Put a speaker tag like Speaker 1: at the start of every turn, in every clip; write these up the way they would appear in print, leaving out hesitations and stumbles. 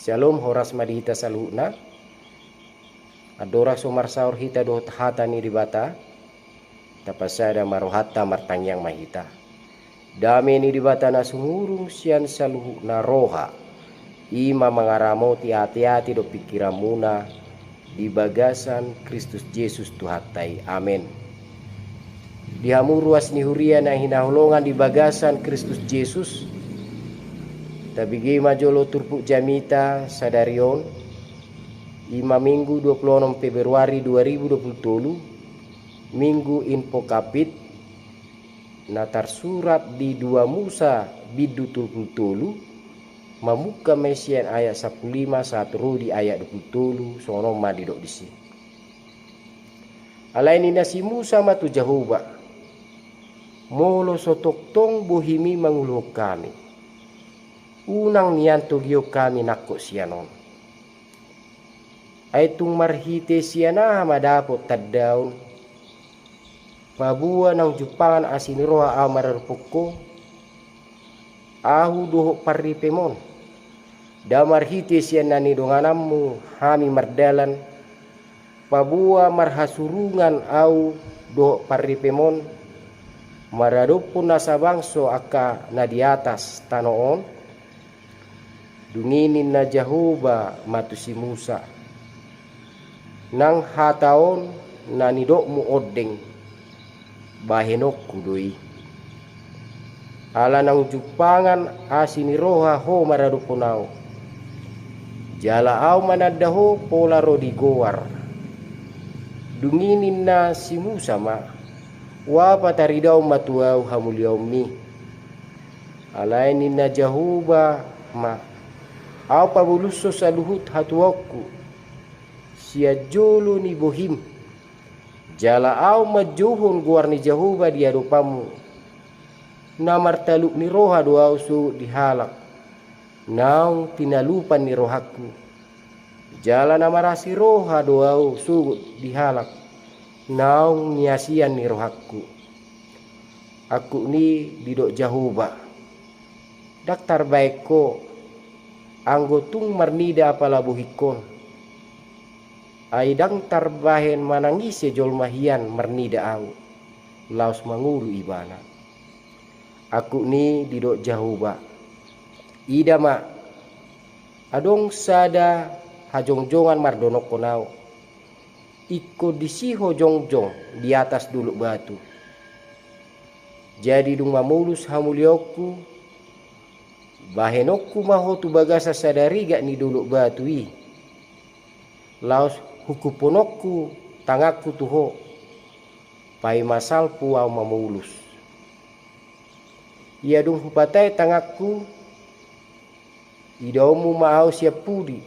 Speaker 1: Shalom horas madihita saluhna. Adora sumar saur hita do hata ni dibata. Tapasada marohata martangyang mahita. Dami ni dibata na sumurung sian saluhna roha. Ima mangaramo ti hati-hati do pikiramuna di bagasan Kristus Yesus Tuhatai. Amin. Dihamuruas ni huria na hinahulongan di bagasan Kristus Yesus. Tabigi majolo turpuk jamita sadarion. 5 Minggu 26 Februari 2020. Minggu info kapit. Natar surat di 2 Musa bidu tulpul mamuka mesian ayat 15 satru di ayat 20 sono madidok disi. Alaini nasi Musa matu Jahuba. Molo sotoktong bohimi manguluh kami. Unang nianto giyo kami nakko sianon. Ay tung marhite siana madapot taddaun. Pabua ng jupangan asiniroha aw mararpukko. Ahu doho parripemon. Da marhite siana ni donganammu hami mardalan. Pabua marhasurungan aw doho parripemon. Maradupun nasa bangso aka na di atas tanoon. Dunginin na Jahuba matu si Musa. Nang hataon na nidok mu odeng. Bahenok kudoi. Ala nang jupangan asiniroha ho maradupunaw. Jala aw manadaho pola rodi gowar. Dunginin na si Musa ma. Wa pataridaw matuaw hamulyaw mi. Alainin na Jahuba ma. Aw pabuluso sa luhut hatuwakku. Siya jolo ni bohim. Jala aw majuhon guar ni Jahuba di adupamu. Namartaluk ni roha doaw su dihalak. Naung tinalupan ni rohaku. Jala namarasi roha doaw su dihalak. Naung niasian ni rohaku. Aku ni didok Jahuba. Daktar baikko. Anggotung marnida apalabuhikon. Aidang tarbahen manangise jolmahian marnida au. Laos mangulu ibana. Aku ni didok Jahuba. Ida ma. Adong sada hajongjongan mardonok konau. Iko disiho jongjong di atas dulu batu. Jadi dung mamulus hamulioku. Bahenokku mahotu bagasa sadari gak ni dulu batu i. Laos hukuponokku tangakku tuho. Pai masal puau mamulus. Ia dung hupatai tangakku. Idomu maau siap pudi.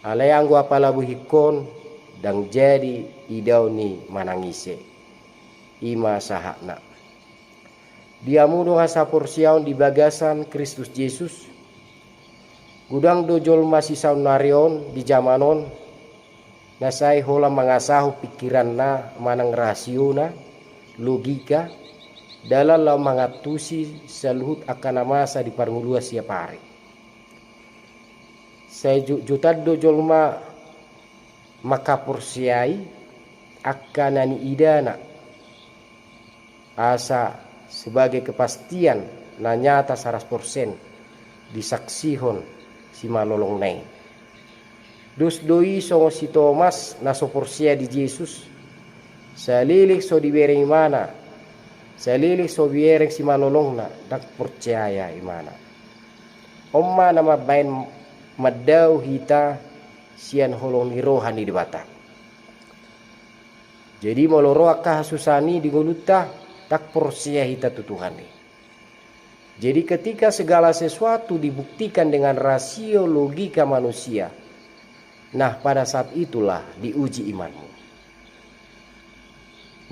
Speaker 1: Alayanggo apalabuhikon dang jadi idaw ni manangise. Ima sahakna. Diamuno hasapursiaon di bagasan Kristus Yesus. Gudang dojol masih saunarion di zamanon. Nasai hola mangasahu pikiran na manang rasio na logika. Dalam lau mangatusi saluhut akan masa di parngulua siap hari. Saya jutad dojol makapursiai akan nani idana. Asa sebagai kepastian na nyata 100% disaksihon si malolong nai. Dus doi songo si Thomas na sopursia di Yesus. Salilik so dibereng mana. Salilik so bibereng si malolong na dak percaya imana. Omma nama bain madaw hita sian holong ni rohani di bata. Jadi moloroa kahasusani di nguluta tak percaya hita tutuhani. Jadi ketika segala sesuatu dibuktikan dengan rasio logika manusia, nah pada saat itulah diuji imanmu.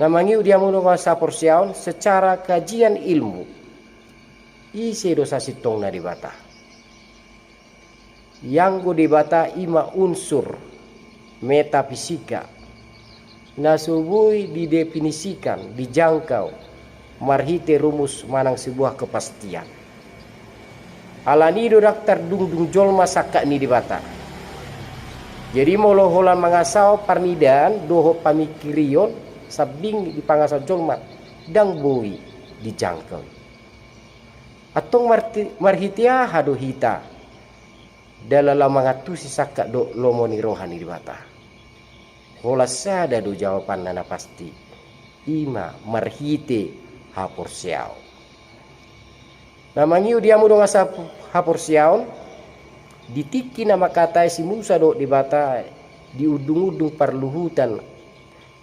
Speaker 1: Namangiu dia menungasa porsiaon secara kajian ilmu. Ise dosa sitong na dibata. Yang go dibata ima unsur metafisika. Nasubui didefinisikan, dijangkau. Marhite rumus manang sebuah kepastian. Alani do daktar dung jolma sakka ni di bata. Jadi molo holan mangasau parnidan doho pamikirion sabing di pangasau jolma dang boi dijangkau. Atong marhitia hado hita dalala mangatusi sakka do lomoni rohani di bata. Hola sada do jawaban nana pasti. Ima marhite hapor siau. Namangiu dia mudo ngasa hapor siaun ditiki nama kata si Musa do di bata di udung-udung perluhutan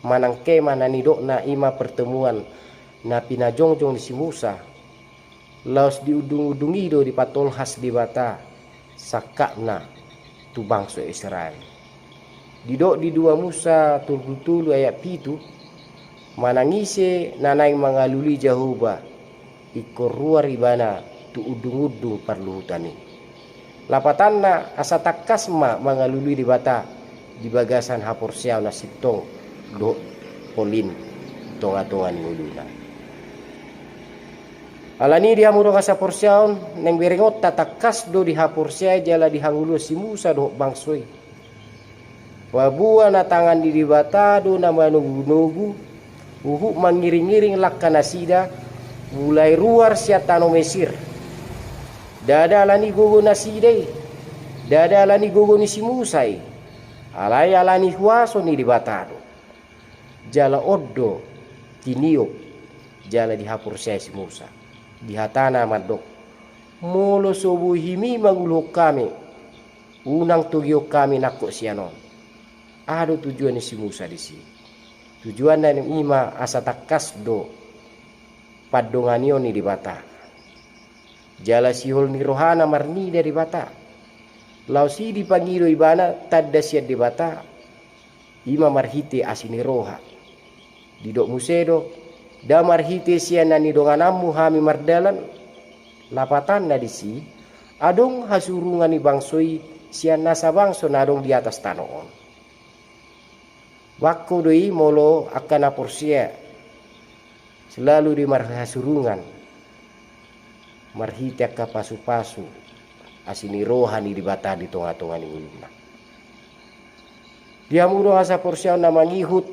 Speaker 1: manangke manani do na ima pertemuan na pinajongjong di si Musa laos di udung-udungi do di patolhas di bata sakakna tu bangsa Israel didok di dua Musa tulu ayat pitu manangise nanai mangaluli Jehovah ikor ruar ibana tu udung-udung perluhutani lapatanna asa takasma mangaluli di bata di bagasan hapor siau na sitong do polin tonga-tongan nguluna alani dia muro asa hapor siau neng berengot tatakas do di hapor siau jala dihangulu si Musa do bangsoi wabua na tangan di bata do nama nugu-nugu uhuk mangiring-iring lakana sida mulai ruar siatano Mesir dada alani gogo nasidai dada alani gogo ni si Musai alai alani huaso ni di batado jala oddo tinio jala dihapur saya si Musa dihatana madok molo sobu himi mangulho kami unang tugio kami nakko sianon ado tujuan ni si Musa di sini tujuan dan ima asa takas do padonganio ni di bata jala sihol ni rohana marni dari bata lau si dipangiro ibana tadda siat di bata ima marhite asini roha didok musedo da marhite sian nani donganamu hami mardalan lapatan na disi adong hasurungan ni bangsoi sian nasa bangso nadong di atas tanoon wakko doi molo akan aporsia selalu di marhasurungan marhita ka pasu-pasu asini rohani di bata di tonga-tonga ni uluna dia mudo asa porsiau na mangihut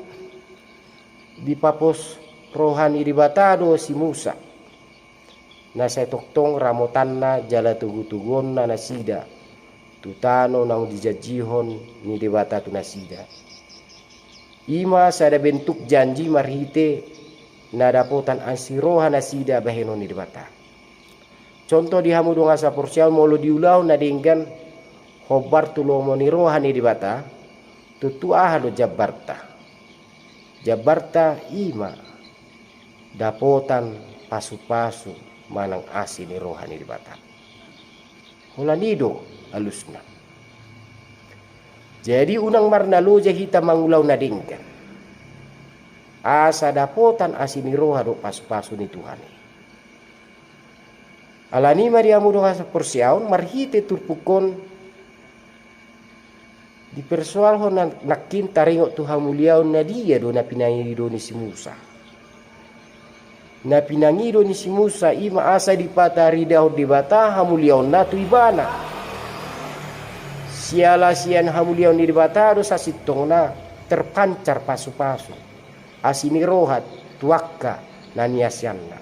Speaker 1: di papos rohani di bata do si Musa na sa toktong ramotanna jala tugu-tugon na nasida tutano nang dijajihon ni di bata tu nasida ima sada bentuk janji marhite na dapotan ansiroha nasida bahenon di bata contoh di hamudo ngasa porsial molo diulau na dinggan hobar tulomo ni rohani di bata tutu ahado jabarta ima dapotan pasu-pasu manang asi ni rohani di bata holanido alusna jadi unang marnalo jahita mangulau na dinggan asa dapotan asini roha do pas-pasu ni Tuhan. Alani Maria mudo asa porsiaun marhite turpukon di persoal ho nakin taringok Tuhan muliaun na dia do na pinangi do ni si Musa. Na pinangi do ni si Musa ima asa di patari daud di bata hamuliaun na tu ibana. Siala sian hamuliaun di bata do sasitong na terpancar pasu-pasu. Asini rohat tuakka naniasyanna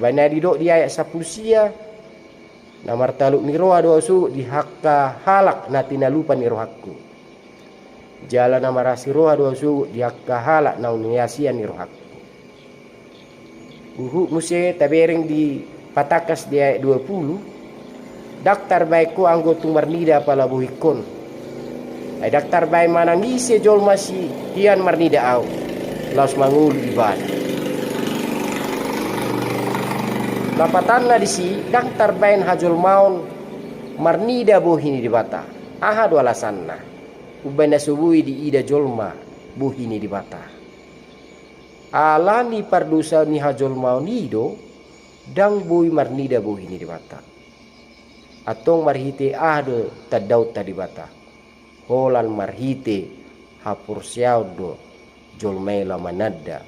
Speaker 1: bana didok di ayat 10 sia namar taluk ni roha dosu di hakka halak natina lupa ni rohakku jala namarasi roha dosu di hakka halak nauniasian ni rohakku muse tabereng di patakas di ayat 20 daktar baikku anggo tumarnida pala buhikon ay daktar baik manangise jol masih hian marnida au laos mangul ibada lapatanna disi daktar bain hajul maun marnida bohini di bata ahadu alasanna ubanda subui di ida jolma bohini di bata alani pardusa ni hajul maun ido dang bui marnida bohini di bata atong marhite ahdo tadaut di bata holan marhite hapur siaudo jolmela manadda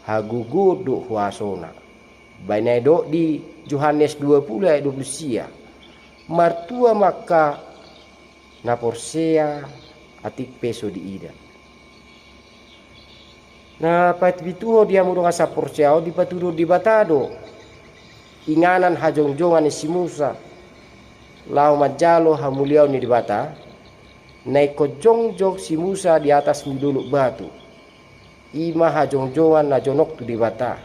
Speaker 1: hagugudu huasona banai do di Yohanes 20 ayat 20 sia martua maka na porsea atik peso di ida. Na patbituho dia mudong asa porseao di patudo di batado. Inganan hajongjongan ni si Musa. Lau majalo hamuliau ni di bata. Naiko jongjong si Musa di atas miduluk batu. Ima hajongjongan na jonok tu di bata.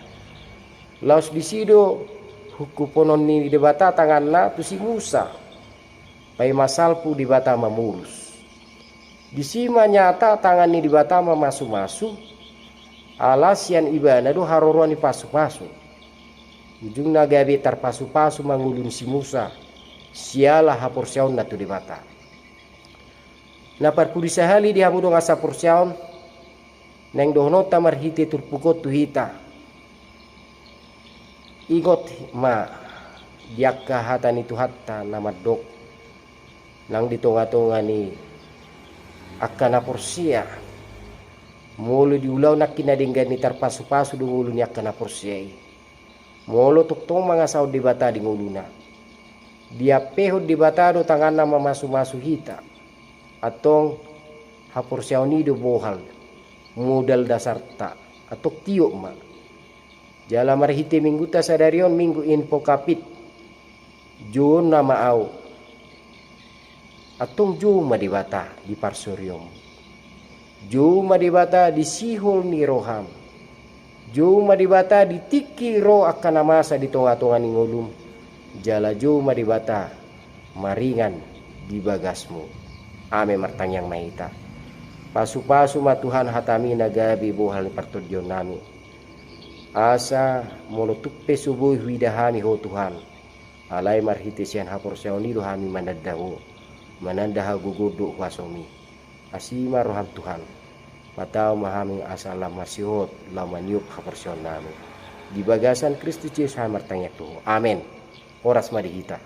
Speaker 1: Laus disido hukuponon ni di bata tangan na tu si Musa. Pai masalpu di bata mamulus. Disima nyata tangan ni di bata mamasu-masu. Alasian ibana do haroruan ni pasu-pasu. Ujung nagabi tarpasu-pasu mangulun si Musa. Sialah haporsiaon na tu di bata. Na parpudisahali di hamudong asa porsiaon. Neng dohnota marhiti turpukot tu hita. Igot ma diakka hata ni tuhatta namadok nang ditonga-tonga ni akana porsia molo diulaw nak kinadinggan ni tarpasu-pasu dungulu ni akana porsia molo tuktong mga saud di bata di nguluna dia pehod di bata do tangan na mamasu-masu hita atong haporsia ni do bohal modal dasar ta atok tiyo ma jala marhiti minggu ta sadarion minggu info kapit Jun nama au atong juma di bata di parsorium juma di bata di sihol ni roham juma di bata di tiki ro akan namasa di tonga-tonga ni ngulum jala juma di bata maringan di bagasmu ame martangyang mahita pasu-pasu matuhan hatami nagabi bohal ni partudyon nami asa molotuppe subuh widahami ho Tuhan alai marhitisian haporsiaoni rohami manadahu manandaha gugudu wasomi asima roham Tuhan matao mahaming asalam masihot lamaniup haporsion nami di bagasan Kristus Yesus hamartangyak tuho amen oras madihita